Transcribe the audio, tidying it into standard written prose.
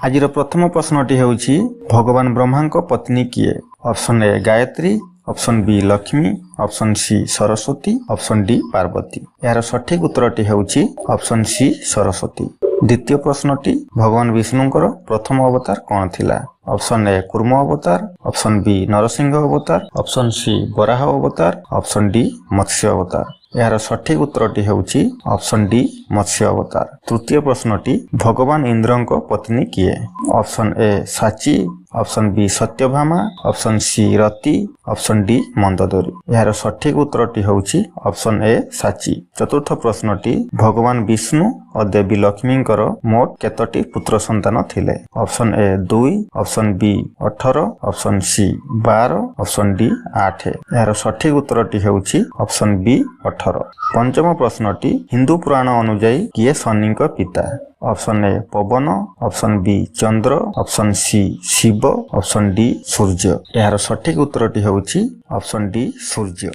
आज प्रथम प्रश्नटी हेउछि भगवान ब्रह्मा को पत्नी किए। Option A Gayatri, option B Lakshmi, option C Saraswati, option D Parvati. यार सठिक उत्तरटी हेउछि ऑप्शन सी सरस्वती। द्वितीय प्रश्नटी भगवान विष्णुଙ୍କର प्रथम अवतार कौन थिला? ऑप्शन ए कूर्म अवतार, ऑप्शन बी नरसिंह अवतार, ऑप्शन सी वराह अवतार, ऑप्शन डी मत्स्य अवतार। यार सठिक उत्तरटी हेउछि ऑप्शन डी मत्स्य अवतार। तृतीय प्रश्नटी भगवान इंद्रଙ୍କ पत्नी किए? Option A Sachi, option B Satyabhama, option C Rati, option D Mandodari. यार सठिक उत्तरटी हेउछि ऑप्शन ए साची। चतुर्थ प्रश्नटी भगवान विष्णु और देवी लक्ष्मीଙ୍କର मोट केतोटी पुत्र संतान थिले? Option A 2, option B 18, option C 12, option D 8। यार सठिक उत्तरटी हेउछि ऑप्शन बी 18। पंचम प्रश्नटी हिंदू पुराण अनुଯାୟୀ किए शनिଙ୍କ पिता? Option A Pavan, option B Chandra, option C Shiva, option D Surya. यार सठिक उत्तरटी हेउछि ऑप्शन डी सूर्य।